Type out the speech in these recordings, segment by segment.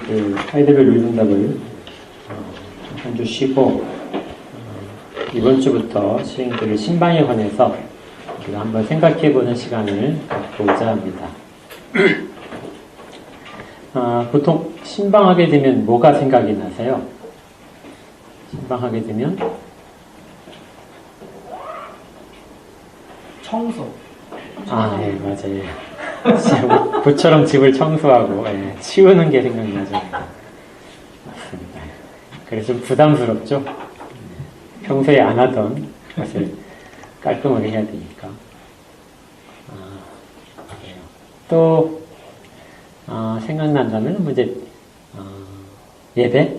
그 하이데벨 룰른답을 한 주 쉬고 이번 주부터 시행될 신방에 관해서 우리가 한번 생각해보는 시간을 갖고자 합니다. 보통 신방하게 되면 뭐가 생각이 나세요? 신방하게 되면 청소. 네, 맞아요. 부처럼 집을 청소하고 치우는 게 생각나죠. 맞습니다. 그래서 좀 부담스럽죠. 평소에 안 하던 것을 깔끔하게 해야 되니까. 또 생각난다면 뭐 이제 예배,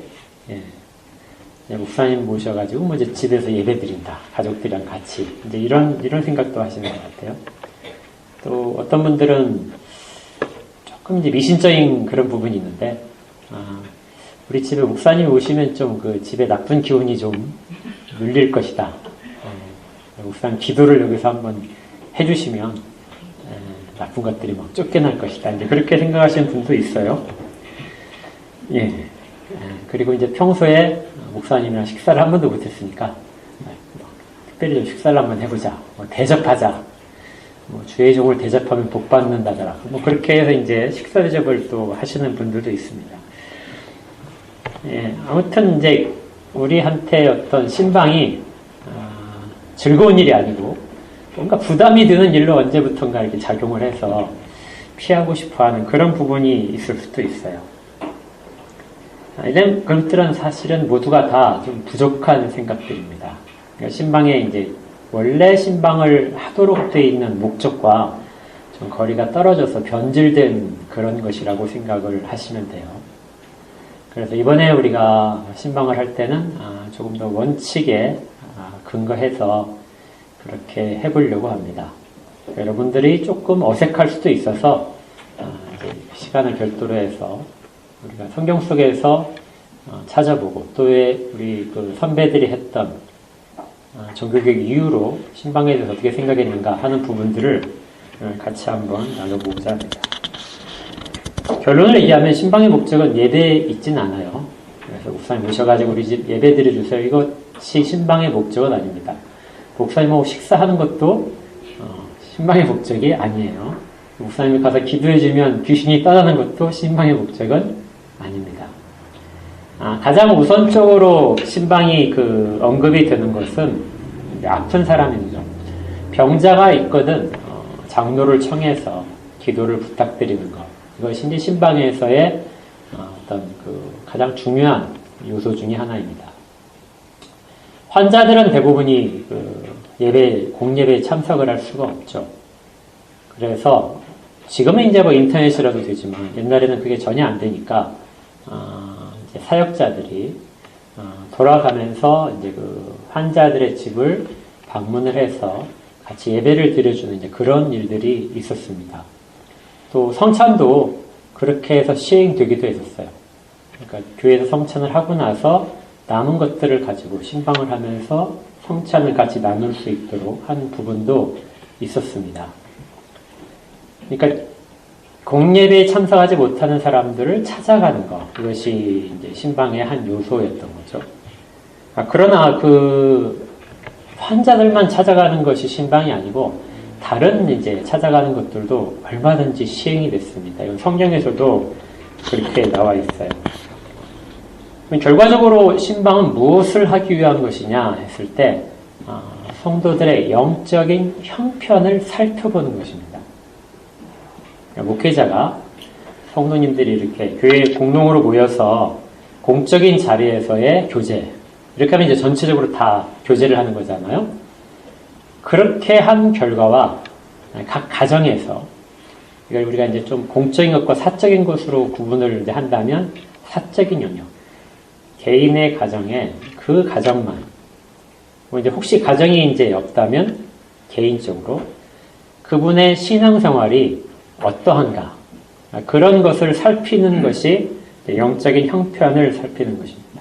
목사님 모셔가지고 뭐 이제 집에서 예배 드린다, 가족들이랑 같이 이제 이런 생각도 하시는 것 같아요. 또 어떤 분들은 조금 이제 미신적인 그런 부분이 있는데, 우리 집에 목사님 오시면 좀 그 집에 나쁜 기운이 좀 눌릴 것이다. 목사님 기도를 여기서 한번 해주시면 나쁜 것들이 막 쫓겨날 것이다. 이제 그렇게 생각하시는 분도 있어요. 그리고 이제 평소에 목사님이랑 식사를 한 번도 못했으니까 특별히 좀 식사를 한번 해보자. 뭐 대접하자. 뭐 주의 종을 대접하면 복 받는다더라. 뭐 그렇게 해서 이제 식사 대접을 또 하시는 분들도 있습니다. 아무튼 이제 우리한테 어떤 신방이 즐거운 일이 아니고 뭔가 부담이 드는 일로 언제부턴가 이렇게 작용을 해서 피하고 싶어하는 그런 부분이 있을 수도 있어요. 이런 것들은 사실은 모두가 다 좀 부족한 생각들입니다. 그러니까 신방에 이제 원래 신방을 하도록 되어 있는 목적과 좀 거리가 떨어져서 변질된 그런 것이라고 생각을 하시면 돼요. 그래서 이번에 우리가 신방을 할 때는 조금 더 원칙에 근거해서 그렇게 해보려고 합니다. 여러분들이 조금 어색할 수도 있어서 이제 시간을 별도로 해서 우리가 성경 속에서 찾아보고 또 왜 우리 그 선배들이 했던 종교개혁 이후로 신방에 대해서 어떻게 생각했는가 하는 부분들을 같이 한번 나눠보고자 합니다. 결론을 얘기하면 신방의 목적은 예배에 있진 않아요. 그래서 목사님 오셔가지고 우리 집 예배 드려주세요. 이것이 신방의 목적은 아닙니다. 목사님하고 식사하는 것도 신방의 목적이 아니에요. 목사님이 가서 기도해주면 귀신이 떠나는 것도 신방의 목적은 아닙니다. 가장 우선적으로 신방이 그 언급이 되는 것은 아픈 사람이죠. 병자가 있거든 장로를 청해서 기도를 부탁드리는 것. 이것이 이제 신방에서의 어떤 그 가장 중요한 요소 중에 하나입니다. 환자들은 대부분이 그 공예배에 참석을 할 수가 없죠. 그래서 지금은 이제 뭐 인터넷이라도 되지만 옛날에는 그게 전혀 안 되니까 이제 사역자들이 돌아가면서 이제 그 환자들의 집을 방문을 해서 같이 예배를 드려주는 이제 그런 일들이 있었습니다. 또 성찬도 그렇게 해서 시행되기도 했었어요. 그러니까 교회에서 성찬을 하고 나서 남은 것들을 가지고 신방을 하면서 성찬을 같이 나눌 수 있도록 한 부분도 있었습니다. 그러니까 공예배에 참석하지 못하는 사람들을 찾아가는 것, 이것이 이제 신방의 한 요소였던 거죠. 그러나 그 환자들만 찾아가는 것이 신방이 아니고 다른 이제 찾아가는 것들도 얼마든지 시행이 됐습니다. 이건 성경에서도 그렇게 나와 있어요. 결과적으로 신방은 무엇을 하기 위한 것이냐 했을 때 성도들의 영적인 형편을 살펴보는 것입니다. 목회자가 성도님들이 이렇게 교회 공동으로 모여서 공적인 자리에서의 교제, 이렇게 하면 이제 전체적으로 다 교제를 하는 거잖아요. 그렇게 한 결과와 각 가정에서 이걸 우리가 이제 좀 공적인 것과 사적인 것으로 구분을 이제 한다면 사적인 영역, 개인의 가정에 그 가정만, 뭐 이제 혹시 가정이 이제 없다면 개인적으로 그분의 신앙생활이 어떠한가, 그런 것을 살피는 것이 영적인 형편을 살피는 것입니다.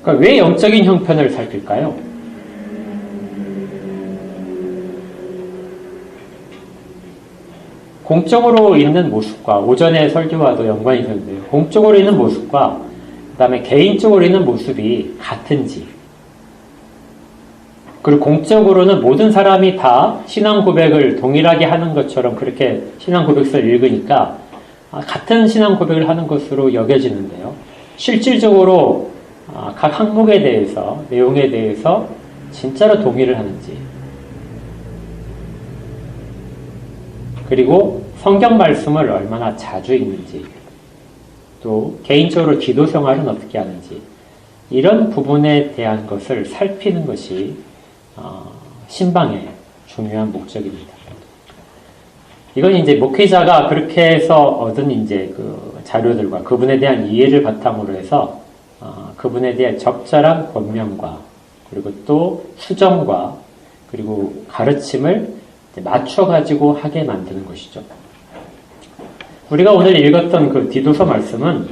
그러니까 왜 영적인 형편을 살필까요? 공적으로 있는 모습과 오전의 설교와도 연관이 있는데요. 공적으로 있는 모습과 그 다음에 개인적으로 있는 모습이 같은지, 그리고 공적으로는 모든 사람이 다 신앙 고백을 동일하게 하는 것처럼 그렇게 신앙 고백서를 읽으니까 같은 신앙 고백을 하는 것으로 여겨지는데요. 실질적으로 각 항목에 대해서, 내용에 대해서 진짜로 동의를 하는지, 그리고 성경 말씀을 얼마나 자주 읽는지, 또 개인적으로 기도 생활은 어떻게 하는지, 이런 부분에 대한 것을 살피는 것이 신방의 중요한 목적입니다. 이건 이제 목회자가 그렇게 해서 얻은 이제 그 자료들과 그분에 대한 이해를 바탕으로 해서 그분에 대한 적절한 권면과 그리고 또 수정과 그리고 가르침을 맞춰가지고 하게 만드는 것이죠. 우리가 오늘 읽었던 그 디도서 말씀은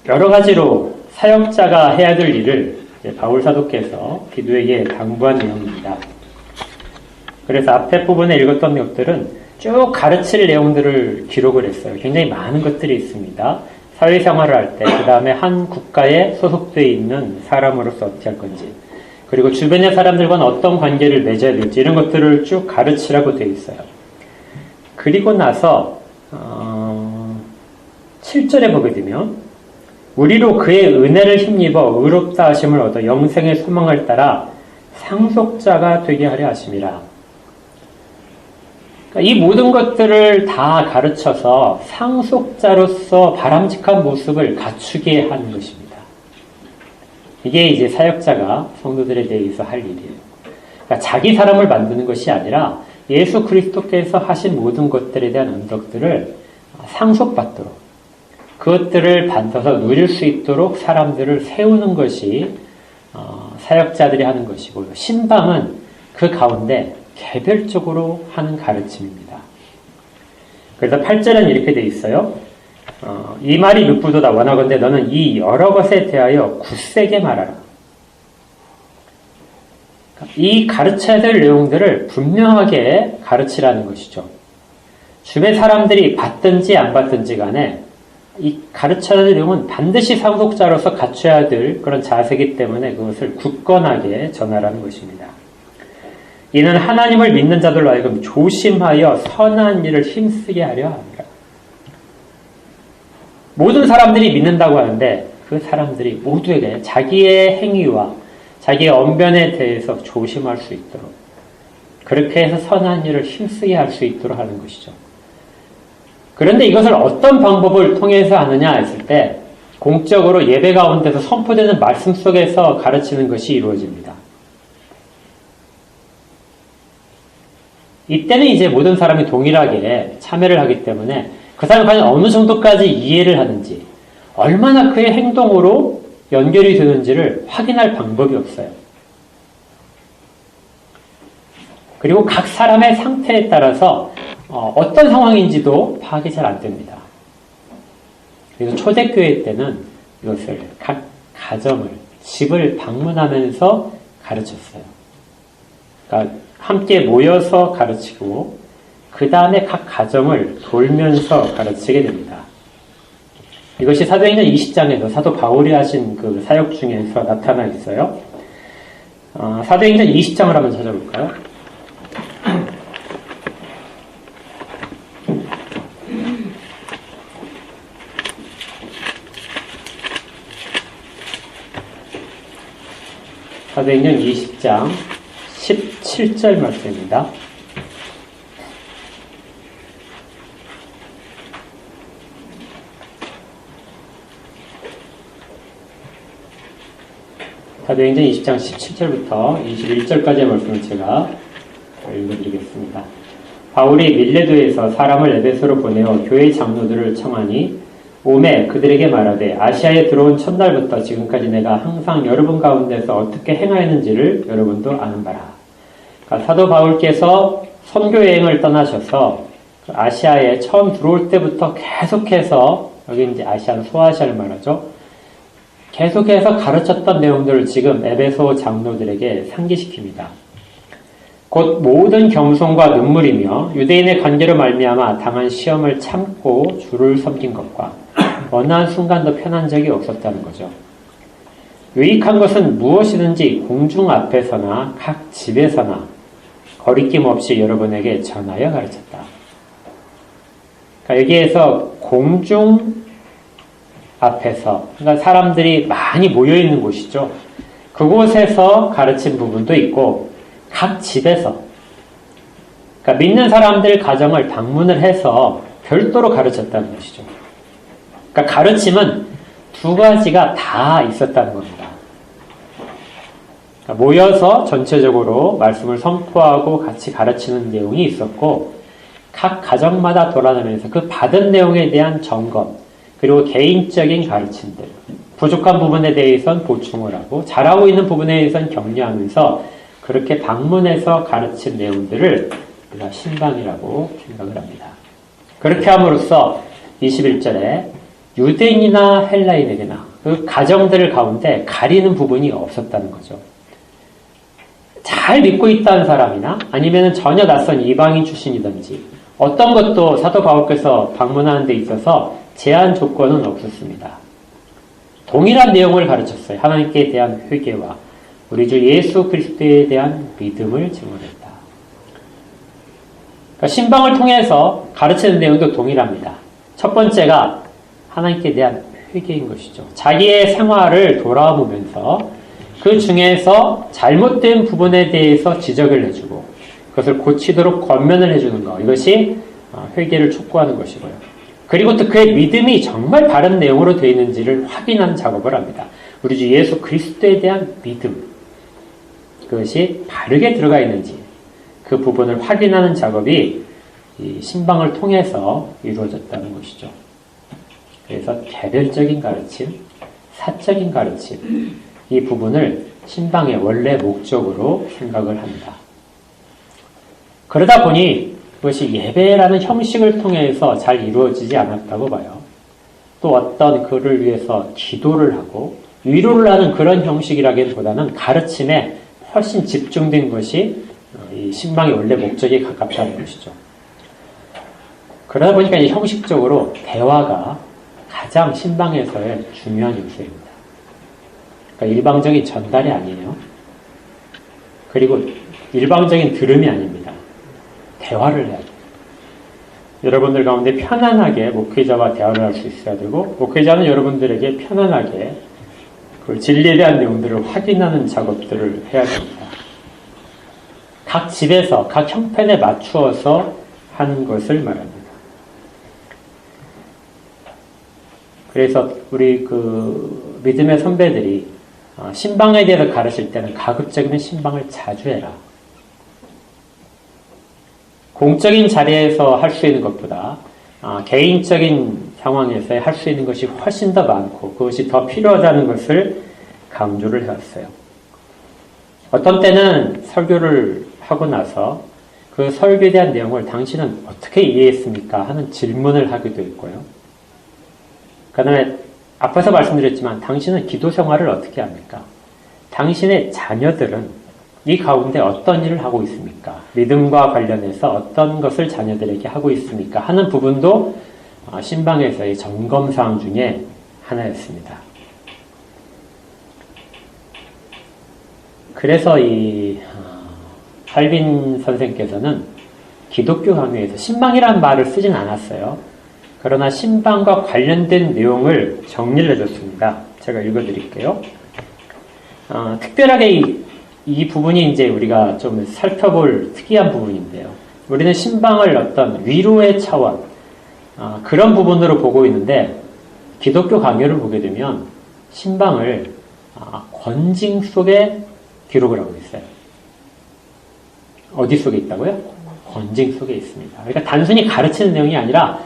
여러 가지로 사역자가 해야 될 일을 바울 사도께서 디도에게 당부한 내용입니다. 그래서 앞에 부분에 읽었던 것들은 쭉 가르칠 내용들을 기록을 했어요. 굉장히 많은 것들이 있습니다. 사회생활을 할 때, 그 다음에 한 국가에 소속되어 있는 사람으로서 어떻게 할 건지, 그리고 주변의 사람들과는 어떤 관계를 맺어야 될지, 이런 것들을 쭉 가르치라고 되어 있어요. 그리고 나서 7절에 보게 되면 우리로 그의 은혜를 힘입어 의롭다 하심을 얻어 영생의 소망을 따라 상속자가 되게 하려 하심이라. 그러니까 이 모든 것들을 다 가르쳐서 상속자로서 바람직한 모습을 갖추게 하는 것입니다. 이게 이제 사역자가 성도들에 대해서 할 일이에요. 그러니까 자기 사람을 만드는 것이 아니라 예수 그리스도께서 하신 모든 것들에 대한 은덕들을 상속받도록, 그것들을 받아서 누릴 수 있도록 사람들을 세우는 것이 사역자들이 하는 것이고, 신방은 그 가운데 개별적으로 하는 가르침입니다. 그래서 8절은 이렇게 돼 있어요. 이 말이 묻부도다. 원하건대 너는 이 여러 것에 대하여 굳세게 말하라. 이 가르쳐야 될 내용들을 분명하게 가르치라는 것이죠. 주변 사람들이 받든지 안 받든지 간에 이 가르쳐야 될 내용은 반드시 상속자로서 갖춰야 될 그런 자세이기 때문에 그것을 굳건하게 전하라는 것입니다. 이는 하나님을 믿는 자들로 하여금 조심하여 선한 일을 힘쓰게 하려 합니다. 모든 사람들이 믿는다고 하는데 그 사람들이 모두에게 자기의 행위와 자기의 언변에 대해서 조심할 수 있도록, 그렇게 해서 선한 일을 힘쓰게 할 수 있도록 하는 것이죠. 그런데 이것을 어떤 방법을 통해서 하느냐 했을 때 공적으로 예배 가운데서 선포되는 말씀 속에서 가르치는 것이 이루어집니다. 이때는 이제 모든 사람이 동일하게 참여를 하기 때문에 그 사람이 과연 어느 정도까지 이해를 하는지, 얼마나 그의 행동으로 연결이 되는지를 확인할 방법이 없어요. 그리고 각 사람의 상태에 따라서 어떤 상황인지도 파악이 잘 안 됩니다. 그래서 초대교회 때는 이것을 각 가정을, 집을 방문하면서 가르쳤어요. 그러니까 함께 모여서 가르치고 그 다음에 각 가정을 돌면서 가르치게 됩니다. 이것이 사도행전 20장에서 사도 바울이 하신 그 사역 중에서 나타나 있어요. 사도행전 20장을 한번 찾아볼까요? 사도행전 20장 17절 말씀입니다. 사도행전 20장 17절부터 21절까지의 말씀을 제가 읽어드리겠습니다. 바울이 밀레도에서 사람을 에베소로 보내어 교회 장로들을 청하니 오매 그들에게 말하되 아시아에 들어온 첫날부터 지금까지 내가 항상 여러분 가운데서 어떻게 행하였는지를 여러분도 아는 바라. 그러니까 사도 바울께서 선교 여행을 떠나셔서 아시아에 처음 들어올 때부터 계속해서, 여기 이제 아시아는 소아시아를 말하죠. 계속해서 가르쳤던 내용들을 지금 에베소 장로들에게 상기시킵니다. 곧 모든 겸손과 눈물이며 유대인의 관계로 말미암아 당한 시험을 참고 주를 섬긴 것과 어느 한 순간도 편한 적이 없었다는 거죠. 유익한 것은 무엇이든지 공중 앞에서나 각 집에서나 거리낌 없이 여러분에게 전하여 가르쳤다. 그러니까 여기에서 공중 앞에서, 그러니까 사람들이 많이 모여있는 곳이죠. 그곳에서 가르친 부분도 있고 각 집에서, 그러니까 믿는 사람들 가정을 방문을 해서 별도로 가르쳤다는 것이죠. 그러니까 가르침은 두 가지가 다 있었다는 겁니다. 그러니까 모여서 전체적으로 말씀을 선포하고 같이 가르치는 내용이 있었고, 각 가정마다 돌아다니면서 그 받은 내용에 대한 점검, 그리고 개인적인 가르침들, 부족한 부분에 대해서는 보충을 하고 잘하고 있는 부분에 대해서는 격려하면서 그렇게 방문해서 가르친 내용들을 우리가 신방이라고 생각을 합니다. 그렇게 함으로써 21절에 유대인이나 헬라인에게나 그 가정들 가운데 가리는 부분이 없었다는 거죠. 잘 믿고 있다는 사람이나 아니면 전혀 낯선 이방인 출신이든지 어떤 것도 사도 바울께서 방문하는 데 있어서 제한 조건은 없었습니다. 동일한 내용을 가르쳤어요. 하나님께 대한 회개와 우리 주 예수 그리스도에 대한 믿음을 증언했다. 그러니까 신방을 통해서 가르치는 내용도 동일합니다. 첫 번째가 하나님께 대한 회개인 것이죠. 자기의 생활을 돌아보면서 그 중에서 잘못된 부분에 대해서 지적을 해주고 그것을 고치도록 권면을 해주는 것, 이것이 회개를 촉구하는 것이고요. 그리고 또 그의 믿음이 정말 바른 내용으로 되어 있는지를 확인하는 작업을 합니다. 우리 주 예수 그리스도에 대한 믿음, 그것이 바르게 들어가 있는지 그 부분을 확인하는 작업이 이 신방을 통해서 이루어졌다는 것이죠. 그래서 개별적인 가르침, 사적인 가르침, 이 부분을 신방의 원래 목적으로 생각을 합니다. 그러다 보니 그것이 예배라는 형식을 통해서 잘 이루어지지 않았다고 봐요. 또 어떤 그를 위해서 기도를 하고 위로를 하는 그런 형식이라기보다는 가르침에 훨씬 집중된 것이 이 신방의 원래 목적에 가깝다는 것이죠. 그러다 보니까 이제 형식적으로 대화가 가장 신방에서의 중요한 요소입니다. 그러니까 일방적인 전달이 아니에요. 그리고 일방적인 들음이 아닙니다. 대화를 해야 돼요. 여러분들 가운데 편안하게 목회자와 대화를 할 수 있어야 되고, 목회자는 여러분들에게 편안하게 그 진리에 대한 내용들을 확인하는 작업들을 해야 됩니다. 각 집에서 각 형편에 맞추어서 하는 것을 말합니다. 그래서 우리 그 믿음의 선배들이 신방에 대해서 가르칠 때는 가급적이면 신방을 자주 해라. 공적인 자리에서 할 수 있는 것보다 개인적인 상황에서 할 수 있는 것이 훨씬 더 많고 그것이 더 필요하다는 것을 강조를 해왔어요. 어떤 때는 설교를 하고 나서 그 설교에 대한 내용을 당신은 어떻게 이해했습니까? 하는 질문을 하기도 있고요. 그 다음에 앞에서 말씀드렸지만 당신은 기도 생활을 어떻게 합니까? 당신의 자녀들은 이 가운데 어떤 일을 하고 있습니까? 믿음과 관련해서 어떤 것을 자녀들에게 하고 있습니까? 하는 부분도 신방에서의 점검사항 중에 하나였습니다. 그래서 이 할빈 선생께서는 기독교 강요에서 신방이라는 말을 쓰진 않았어요. 그러나 신방과 관련된 내용을 정리를 해줬습니다. 제가 읽어드릴게요. 특별하게 이 부분이 이제 우리가 좀 살펴볼 특이한 부분인데요. 우리는 신방을 어떤 위로의 차원, 그런 부분으로 보고 있는데, 기독교 강요를 보게 되면 신방을 권징 속에 기록을 하고 있어요. 어디 속에 있다고요? 권징 속에 있습니다. 그러니까 단순히 가르치는 내용이 아니라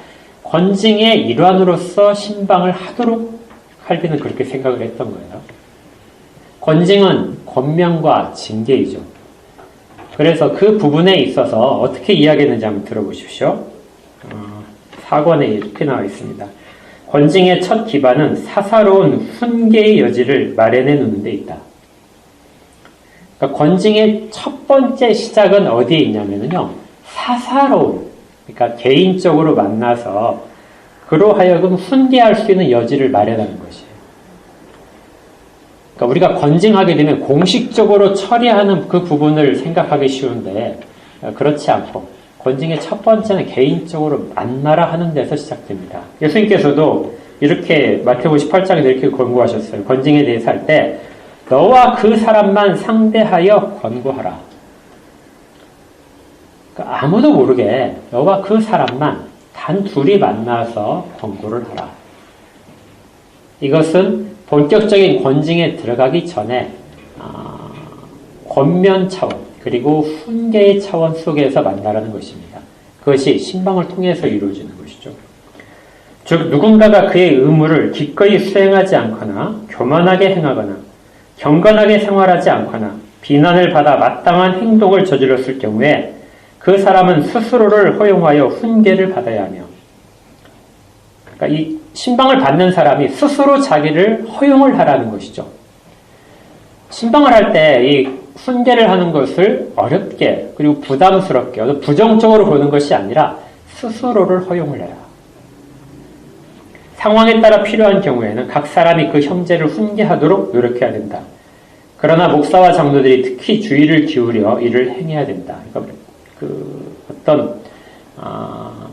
권징의 일환으로서 신방을 하도록 할비는 그렇게 생각을 했던 거예요. 권징은 권명과 징계이죠. 그래서 그 부분에 있어서 어떻게 이야기했는지 한번 들어보십시오. 4권에 이렇게 나와 있습니다. 권징의 첫 기반은 사사로운 훈계의 여지를 마련해 놓는 데 있다. 그러니까 권징의 첫 번째 시작은 어디에 있냐면요. 사사로운, 그러니까 개인적으로 만나서 그로 하여금 훈계할 수 있는 여지를 마련하는 것이에요. 그러니까 우리가 권징하게 되면 공식적으로 처리하는 그 부분을 생각하기 쉬운데 그렇지 않고 권징의 첫 번째는 개인적으로 만나라 하는 데서 시작됩니다. 예수님께서도 이렇게 마태복음 18장에서 이렇게 권고하셨어요. 권징에 대해서 할 때 너와 그 사람만 상대하여 권고하라. 그러니까 아무도 모르게 너와 그 사람만 단 둘이 만나서 권고를 하라. 이것은 본격적인 권징에 들어가기 전에 권면 차원 그리고 훈계의 차원 속에서 만나라는 것입니다. 그것이 신방을 통해서 이루어지는 것이죠. 즉 누군가가 그의 의무를 기꺼이 수행하지 않거나 교만하게 행하거나 경건하게 생활하지 않거나 비난을 받아 마땅한 행동을 저질렀을 경우에 그 사람은 스스로를 허용하여 훈계를 받아야 하며, 그러니까 이 신방을 받는 사람이 스스로 자기를 허용을 하라는 것이죠. 신방을 할 때 이 훈계를 하는 것을 어렵게 그리고 부담스럽게 부정적으로 보는 것이 아니라 스스로를 허용을 해야. 상황에 따라 필요한 경우에는 각 사람이 그 형제를 훈계하도록 노력해야 된다. 그러나 목사와 장로들이 특히 주의를 기울여 이를 행해야 된다. 그러니까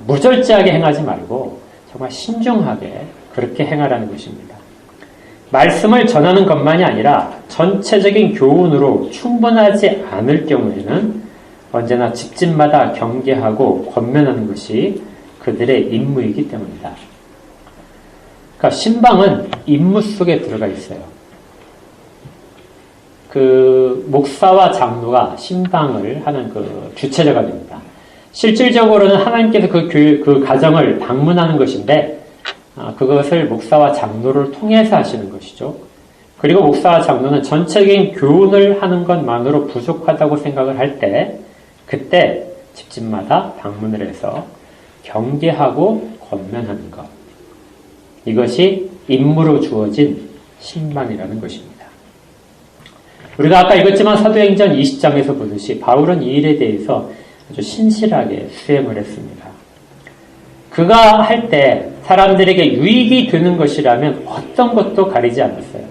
무절제하게 행하지 말고 정말 신중하게 그렇게 행하라는 것입니다. 말씀을 전하는 것만이 아니라 전체적인 교훈으로 충분하지 않을 경우에는 언제나 집집마다 경계하고 권면하는 것이 그들의 임무이기 때문이다. 그러니까 신방은 임무 속에 들어가 있어요. 그 목사와 장로가 신방을 하는 그 주체자가 됩니다. 실질적으로는 하나님께서 그 가정을 방문하는 것인데 그것을 목사와 장로를 통해서 하시는 것이죠. 그리고 목사와 장로는 전체적인 교훈을 하는 것만으로 부족하다고 생각을 할 때 그때 집집마다 방문을 해서 경계하고 권면하는 것. 이것이 임무로 주어진 신방이라는 것입니다. 우리가 아까 읽었지만 사도행전 20장에서 보듯이 바울은 이 일에 대해서 아주 신실하게 수행을 했습니다. 그가 할 때 사람들에게 유익이 되는 것이라면 어떤 것도 가리지 않았어요.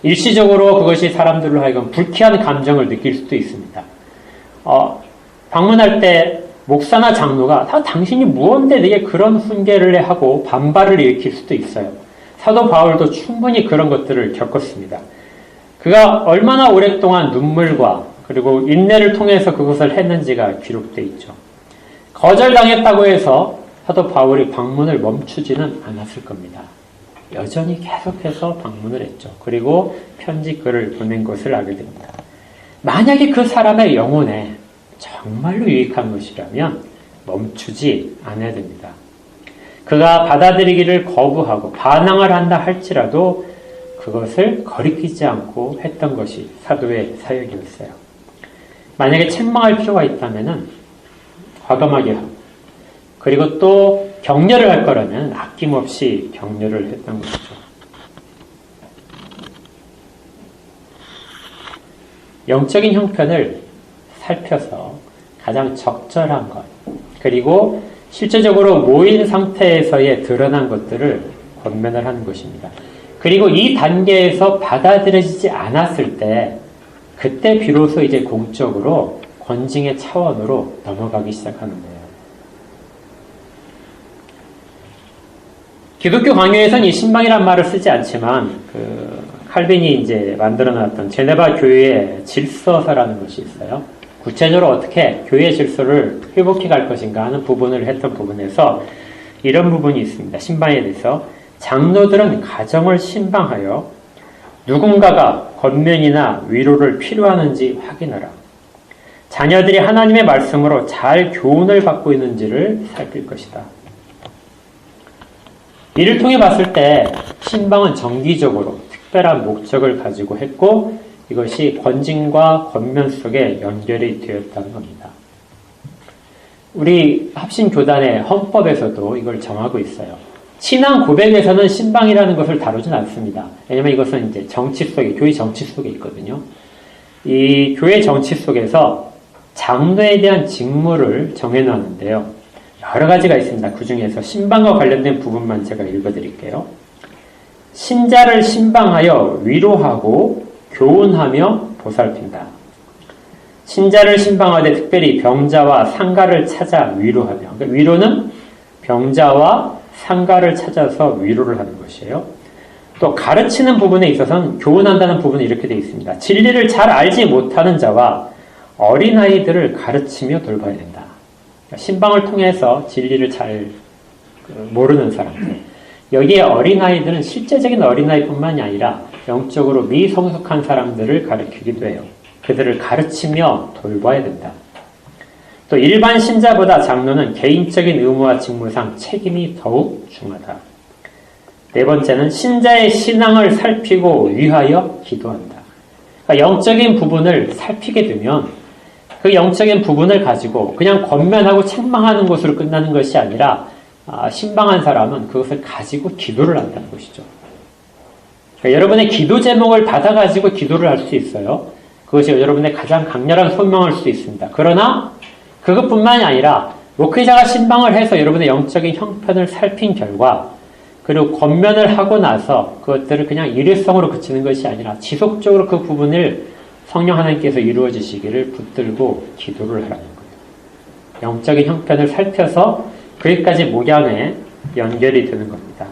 일시적으로 그것이 사람들로 하여금 불쾌한 감정을 느낄 수도 있습니다. 방문할 때 목사나 장로가 당신이 무언데 내게 그런 훈계를 해 하고 반발을 일으킬 수도 있어요. 사도 바울도 충분히 그런 것들을 겪었습니다. 그가 얼마나 오랫동안 눈물과 그리고 인내를 통해서 그것을 했는지가 기록되어 있죠. 거절당했다고 해서 사도 바울이 방문을 멈추지는 않았을 겁니다. 여전히 계속해서 방문을 했죠. 그리고 편지 글을 보낸 것을 알게 됩니다. 만약에 그 사람의 영혼에 정말로 유익한 것이라면 멈추지 않아야 됩니다. 그가 받아들이기를 거부하고 반항을 한다 할지라도 그것을 거리끼지 않고 했던 것이 사도의 사역이었어요. 만약에 책망할 필요가 있다면 과감하게 하고 그리고 또 격려를 할 거라면 아낌없이 격려를 했던 것이죠. 영적인 형편을 살펴서 가장 적절한 것 그리고 실제적으로 모인 상태에서의 드러난 것들을 권면을 하는 것입니다. 그리고 이 단계에서 받아들여지지 않았을 때 그때 비로소 이제 공적으로 권징의 차원으로 넘어가기 시작하는 거예요. 기독교 강요에서는 이 신방이란 말을 쓰지 않지만 칼빈이 이제 만들어놨던 제네바 교회의 질서서라는 것이 있어요. 구체적으로 어떻게 교회 질서를 회복해 갈 것인가 하는 부분을 했던 부분에서 이런 부분이 있습니다. 신방에 대해서 장로들은 가정을 신방하여 누군가가 권면이나 위로를 필요하는지 확인하라. 자녀들이 하나님의 말씀으로 잘 교훈을 받고 있는지를 살필 것이다. 이를 통해 봤을 때 신방은 정기적으로 특별한 목적을 가지고 했고 이것이 권징과 권면 속에 연결이 되었다는 겁니다. 우리 합신교단의 헌법에서도 이걸 정하고 있어요. 신앙 고백에서는 신방이라는 것을 다루진 않습니다. 왜냐하면 이것은 이제 정치 속에, 교회 정치 속에 있거든요. 이 교회 정치 속에서 장로에 대한 직무를 정해놨는데요. 여러 가지가 있습니다. 그 중에서 신방과 관련된 부분만 제가 읽어드릴게요. 신자를 신방하여 위로하고 교훈하며 보살핀다. 신자를 신방하되 특별히 병자와 상가를 찾아 위로하며, 그러니까 위로는 병자와 상가를 찾아서 위로를 하는 것이에요. 또 가르치는 부분에 있어서는 교훈한다는 부분은 이렇게 되어 있습니다. 진리를 잘 알지 못하는 자와 어린아이들을 가르치며 돌봐야 된다. 그러니까 신방을 통해서 진리를 잘 모르는 사람들. 여기에 어린아이들은 실제적인 어린아이뿐만이 아니라 영적으로 미성숙한 사람들을 가르치기도 해요. 그들을 가르치며 돌봐야 된다. 또 일반 신자보다 장로는 개인적인 의무와 직무상 책임이 더욱 중하다. 네 번째는 신자의 신앙을 살피고 위하여 기도한다. 그러니까 영적인 부분을 살피게 되면 그 영적인 부분을 가지고 그냥 권면하고 책망하는 것으로 끝나는 것이 아니라 신방한 사람은 그것을 가지고 기도를 한다는 것이죠. 그러니까 여러분의 기도 제목을 받아가지고 기도를 할 수 있어요. 그것이 여러분의 가장 강렬한 소명일 수 있습니다. 그러나 그것뿐만이 아니라 목회자가 신방을 해서 여러분의 영적인 형편을 살핀 결과 그리고 권면을 하고 나서 그것들을 그냥 일회성으로 그치는 것이 아니라 지속적으로 그 부분을 성령 하나님께서 이루어 주시기를 붙들고 기도를 하라는 거예요. 영적인 형편을 살펴서 거기까지 목양에 연결이 되는 겁니다.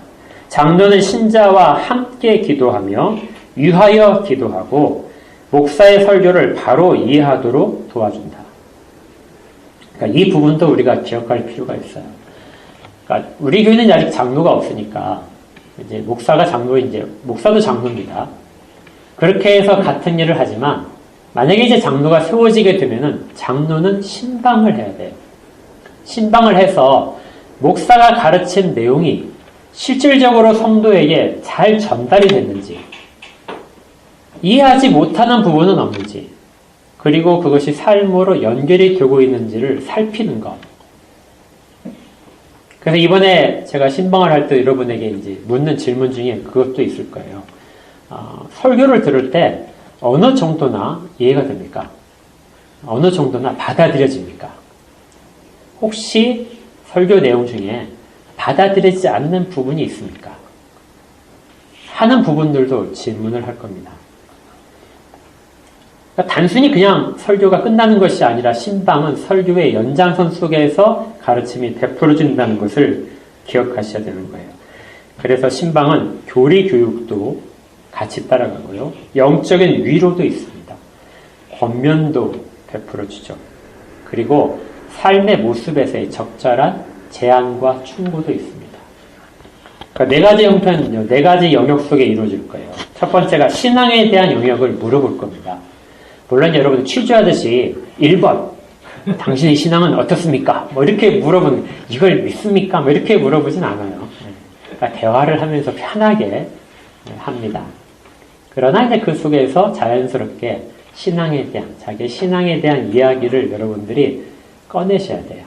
장로는 신자와 함께 기도하며 위하여 기도하고 목사의 설교를 바로 이해하도록 도와준다. 그러니까 이 부분도 우리가 기억할 필요가 있어요. 그러니까 우리 교회는 아직 장로가 없으니까 이제 목사가 목사도 장로입니다. 그렇게 해서 같은 일을 하지만 만약에 이제 장로가 세워지게 되면은 장로는 신방을 해야 돼요. 신방을 해서 목사가 가르친 내용이 실질적으로 성도에게 잘 전달이 됐는지, 이해하지 못하는 부분은 없는지, 그리고 그것이 삶으로 연결이 되고 있는지를 살피는 것. 그래서 이번에 제가 신방을 할 때 여러분에게 이제 묻는 질문 중에 그것도 있을 거예요. 설교를 들을 때 어느 정도나 이해가 됩니까? 어느 정도나 받아들여집니까? 혹시 설교 내용 중에 받아들이지 않는 부분이 있습니까? 하는 부분들도 질문을 할 겁니다. 그러니까 단순히 그냥 설교가 끝나는 것이 아니라 신방은 설교의 연장선 속에서 가르침이 베풀어진다는 것을 기억하셔야 되는 거예요. 그래서 신방은 교리 교육도 같이 따라가고요. 영적인 위로도 있습니다. 권면도 베풀어주죠. 그리고 삶의 모습에서의 적절한 제안과 충고도 있습니다. 그러니까 네 가지 형편, 네 가지 영역 속에 이루어질 거예요. 첫 번째가 신앙에 대한 영역을 물어볼 겁니다. 물론 여러분 취조하듯이 1번 당신의 신앙은 어떻습니까? 뭐 이렇게 물어보는, 이걸 믿습니까? 뭐 이렇게 물어보진 않아요. 그러니까 대화를 하면서 편하게 합니다. 그러나 이제 그 속에서 자연스럽게 신앙에 대한, 자기의 신앙에 대한 이야기를 여러분들이 꺼내셔야 돼요.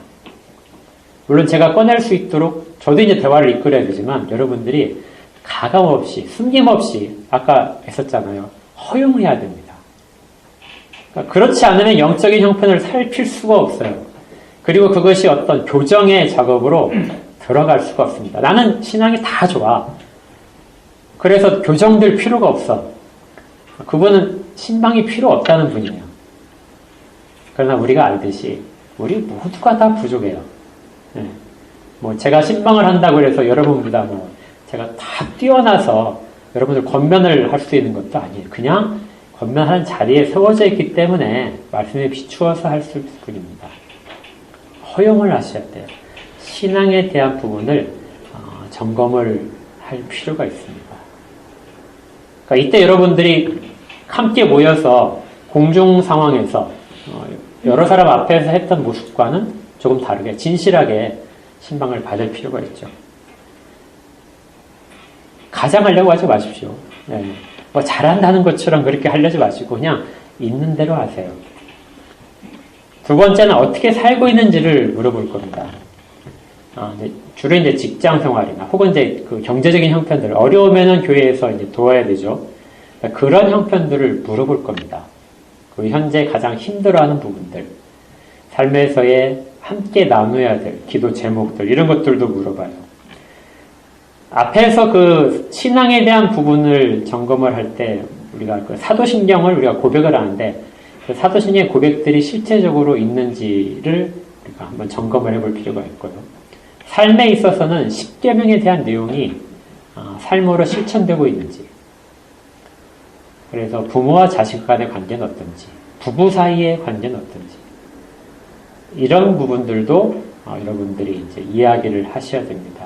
물론 제가 꺼낼 수 있도록 저도 이제 대화를 이끌어야 되지만 여러분들이 가감 없이, 숨김없이 아까 했었잖아요. 허용해야 됩니다. 그러니까 그렇지 않으면 영적인 형편을 살필 수가 없어요. 그리고 그것이 어떤 교정의 작업으로 들어갈 수가 없습니다. 나는 신앙이 다 좋아. 그래서 교정될 필요가 없어. 그분은 신방이 필요 없다는 분이에요. 그러나 우리가 알듯이 우리 모두가 다 부족해요. 네. 뭐 제가 신방을 한다고 해서 여러분보다 뭐 제가 다 뛰어나서 여러분들 권면을 할 수 있는 것도 아니에요. 그냥 권면하는 자리에 세워져 있기 때문에 말씀에 비추어서 할 수 있을 뿐입니다. 허용을 하셔야 돼요. 신앙에 대한 부분을 점검을 할 필요가 있습니다. 그러니까 이때 여러분들이 함께 모여서 공중 상황에서 여러 사람 앞에서 했던 모습과는 조금 다르게 진실하게 신방을 받을 필요가 있죠. 가장하려고 하지 마십시오. 네. 뭐 잘한다는 것처럼 그렇게 하려지 마시고 그냥 있는 대로 하세요. 두 번째는 어떻게 살고 있는지를 물어볼 겁니다. 주로 이제 직장 생활이나 혹은 이제 그 경제적인 형편들, 어려우면은 교회에서 이제 도와야 되죠. 그런 형편들을 물어볼 겁니다. 그 현재 가장 힘들어하는 부분들, 삶에서의 함께 나눠야 될 기도 제목들, 이런 것들도 물어봐요. 앞에서 그 신앙에 대한 부분을 점검을 할 때 우리가 그 사도신경을 우리가 고백을 하는데 그 사도신경의 고백들이 실제적으로 있는지를 우리가 한번 점검을 해볼 필요가 있고요. 삶에 있어서는 십계명에 대한 내용이 삶으로 실천되고 있는지, 그래서 부모와 자식 간의 관계는 어떤지, 부부 사이의 관계는 어떤지, 이런 부분들도 여러분들이 이제 이야기를 하셔야 됩니다.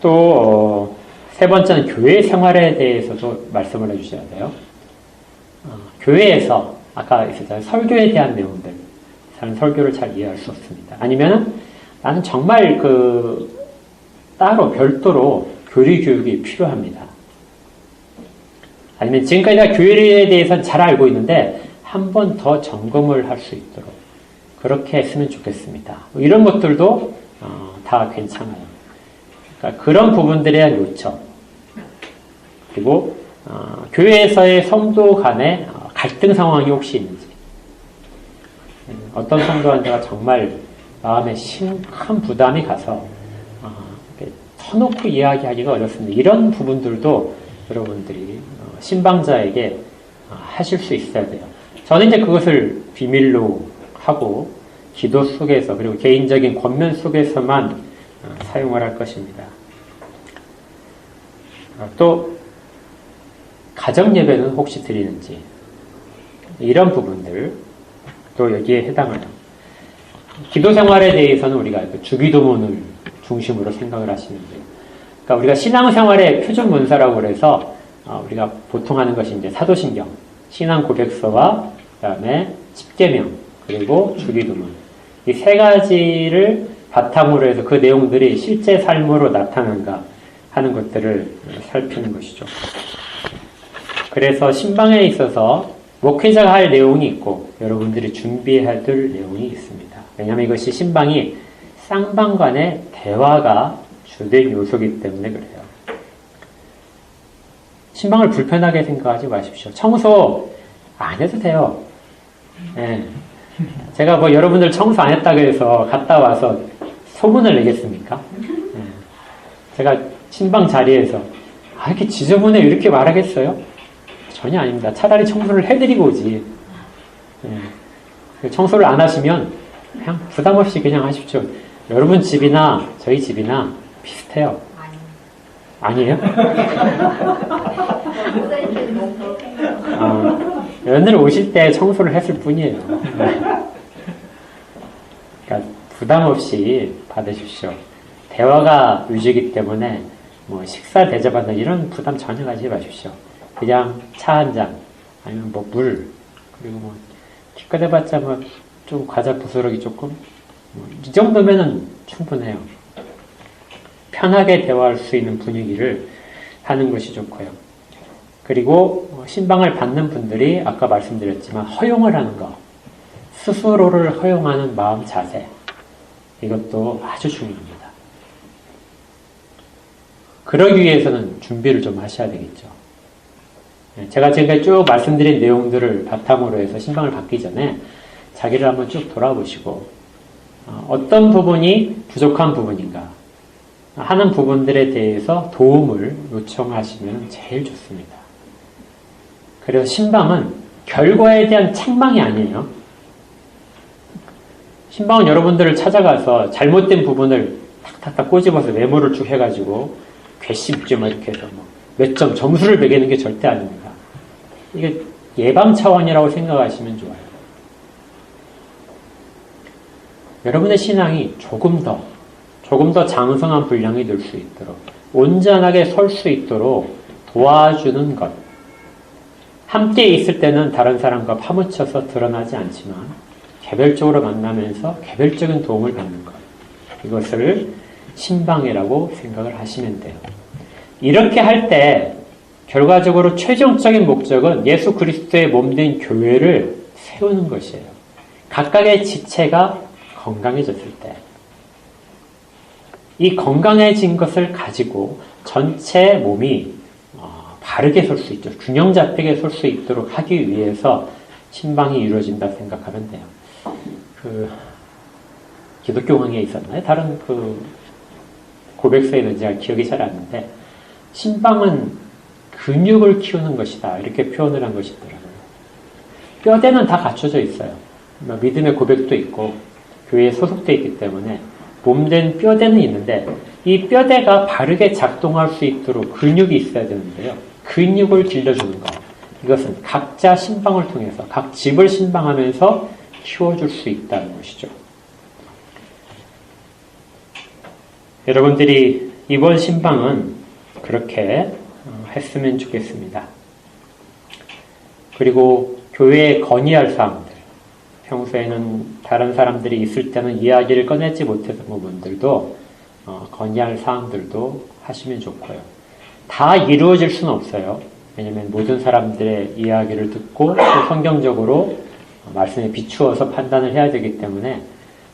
또 세 번째는 교회 생활에 대해서도 말씀을 해주셔야 돼요. 교회에서 아까 있었잖아요. 설교에 대한 내용들, 저는 설교를 잘 이해할 수 없습니다. 아니면 나는 정말 따로 별도로 교리 교육이 필요합니다. 아니면 지금까지 내가 교회에 대해서는 잘 알고 있는데 한 번 더 점검을 할 수 있도록 그렇게 했으면 좋겠습니다. 이런 것들도 다 괜찮아요. 그러니까 그런 부분들에 대한 요청, 그리고 교회에서의 성도 간의 갈등 상황이 혹시 있는지, 어떤 성도한테가 정말 마음에 심한 부담이 가서 터놓고 이야기하기가 어렵습니다. 이런 부분들도 여러분들이 신방자에게 하실 수 있어야 돼요. 저는 이제 그것을 비밀로 하고 기도 속에서 그리고 개인적인 권면 속에서만 사용을 할 것입니다. 또 가정 예배는 혹시 드리는지, 이런 부분들 또 여기에 해당해요. 기도 생활에 대해서는 우리가 주기도문을 중심으로 생각을 하시면 돼요. 그러니까 우리가 신앙생활의 표준 문서라고 그래서 우리가 보통 하는 것이 이제 사도신경, 신앙 고백서와 그다음에 십계명, 그리고 주기도문, 이 세 가지를 바탕으로 해서 그 내용들이 실제 삶으로 나타난가 하는 것들을 살피는 것이죠. 그래서 신방에 있어서 목회자가 할 내용이 있고 여러분들이 준비해야 될 내용이 있습니다. 왜냐하면 이것이 신방이 쌍방 간의 대화가 주된 요소이기 때문에 그래요. 신방을 불편하게 생각하지 마십시오. 청소 안 해도 돼요. 네. 제가 뭐 여러분들 청소 안 했다고 해서 갔다 와서 소문을 내겠습니까? 네. 제가 신방 자리에서 이렇게 지저분해 이렇게 말하겠어요? 전혀 아닙니다. 차라리 청소를 해드리고 오지. 네. 청소를 안 하시면 그냥 부담 없이 그냥 하십시오. 여러분 집이나 저희 집이나 비슷해요. 아니에요? 며느리 오실 때 청소를 했을 뿐이에요. 그러니까 부담 없이 받으십시오. 대화가 위주이기 때문에 뭐 식사 대접한다 이런 부담 전혀 가지지 마십시오. 그냥 차 한 잔, 아니면 뭐 물, 그리고 뭐 기껏 해봤자 뭐 좀 과자 부스러기 조금, 이 정도면은 충분해요. 편하게 대화할 수 있는 분위기를 하는 것이 좋고요. 그리고 신방을 받는 분들이 아까 말씀드렸지만 허용을 하는 것, 스스로를 허용하는 마음 자세, 이것도 아주 중요합니다. 그러기 위해서는 준비를 좀 하셔야 되겠죠. 제가 지금까지 쭉 말씀드린 내용들을 바탕으로 해서 신방을 받기 전에 자기를 한번 쭉 돌아보시고 어떤 부분이 부족한 부분인가 하는 부분들에 대해서 도움을 요청하시면 제일 좋습니다. 그래서 신방은 결과에 대한 책망이 아니에요. 신방은 여러분들을 찾아가서 잘못된 부분을 탁탁탁 꼬집어서 메모를 쭉 해가지고 괘씸죄 이렇게 해서 몇 점 점수를 매기는 게 절대 아닙니다. 이게 예방 차원이라고 생각하시면 좋아요. 여러분의 신앙이 조금 더 장성한 분량이 될 수 있도록, 온전하게 설 수 있도록 도와주는 것. 함께 있을 때는 다른 사람과 파묻혀서 드러나지 않지만 개별적으로 만나면서 개별적인 도움을 받는 것. 이것을 신방이라고 생각을 하시면 돼요. 이렇게 할 때 결과적으로 최종적인 목적은 예수 그리스도의 몸된 교회를 세우는 것이에요. 각각의 지체가 건강해졌을 때 이 건강해진 것을 가지고 전체 몸이 바르게 설 수 있죠. 균형 잡히게 설 수 있도록 하기 위해서 신방이 이루어진다 생각하면 돼요. 기독교 강의에 있었나요? 다른 고백서에는 제가 기억이 잘 안 나는데, 신방은 근육을 키우는 것이다, 이렇게 표현을 한 것이 있더라고요. 뼈대는 다 갖춰져 있어요. 믿음의 고백도 있고 교회에 소속되어 있기 때문에 몸된 뼈대는 있는데, 이 뼈대가 바르게 작동할 수 있도록 근육이 있어야 되는데요. 근육을 길러주는 것, 이것은 각자 신방을 통해서 각 집을 신방하면서 키워줄 수 있다는 것이죠. 여러분들이 이번 신방은 그렇게 했으면 좋겠습니다. 그리고 교회에 건의할 사항들, 평소에는 다른 사람들이 있을 때는 이야기를 꺼내지 못했던 부분들도 건의할 사항들도 하시면 좋고요. 다 이루어질 수는 없어요. 왜냐하면 모든 사람들의 이야기를 듣고 또 성경적으로 말씀에 비추어서 판단을 해야 되기 때문에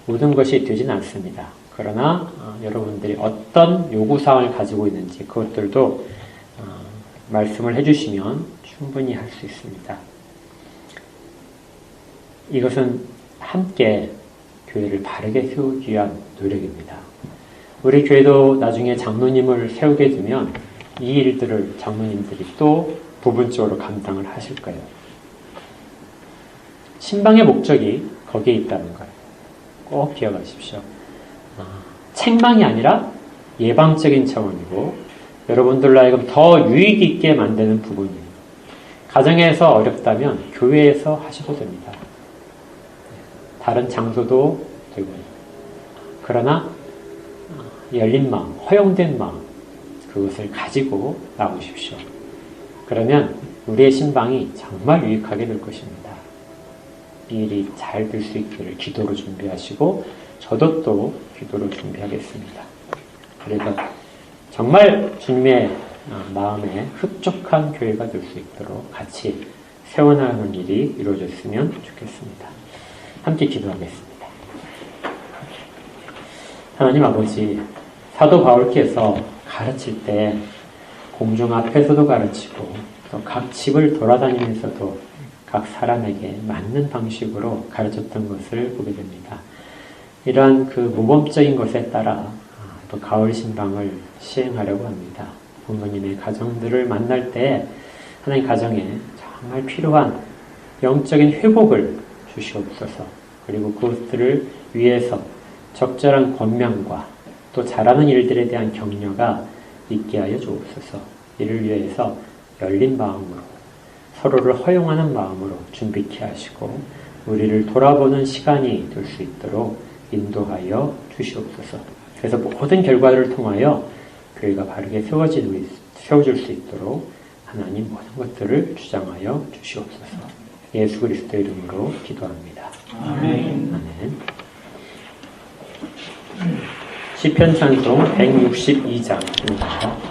모든 것이 되진 않습니다. 그러나 여러분들이 어떤 요구사항을 가지고 있는지 그것들도 말씀을 해주시면 충분히 할 수 있습니다. 이것은 함께 교회를 바르게 세우기 위한 노력입니다. 우리 교회도 나중에 장로님을 세우게 되면 이 일들을 장로님들이 또 부분적으로 감당을 하실 거예요. 신방의 목적이 거기에 있다는 거예요. 꼭 기억하십시오. 책망이 아니라 예방적인 차원이고 여러분들로 하여금 더 유익 있게 만드는 부분이에요. 가정에서 어렵다면 교회에서 하셔도 됩니다. 다른 장소도 되고요. 그러나 열린 마음, 허용된 마음, 그것을 가지고 나오십시오. 그러면 우리의 신방이 정말 유익하게 될 것입니다. 이 일이 잘 될 수 있기를 기도로 준비하시고 저도 또 기도로 준비하겠습니다. 그래서 정말 주님의 마음에 흡족한 교회가 될 수 있도록 같이 세워나가는 일이 이루어졌으면 좋겠습니다. 함께 기도하겠습니다. 하나님 아버지, 사도 바울께서 가르칠 때 공중 앞에서도 가르치고 또 각 집을 돌아다니면서도 각 사람에게 맞는 방식으로 가르쳤던 것을 보게 됩니다. 이러한 모범적인 것에 따라 또 가을 신방을 시행하려고 합니다. 부모님의 가정들을 만날 때 하나님 가정에 정말 필요한 영적인 회복을 주시옵소서. 그리고 그것들을 위해서 적절한 권면과 또 잘하는 일들에 대한 격려가 있게 하여 주옵소서. 이를 위해서 열린 마음으로 서로를 허용하는 마음으로 준비케 하시고 우리를 돌아보는 시간이 될 수 있도록 인도하여 주시옵소서. 그래서 모든 결과를 통하여 교회가 바르게 세워질 수 있도록 하나님 모든 것들을 주장하여 주시옵소서. 예수 그리스도의 이름으로 기도합니다. 아멘. 아멘. 시편 찬송 162장입니다.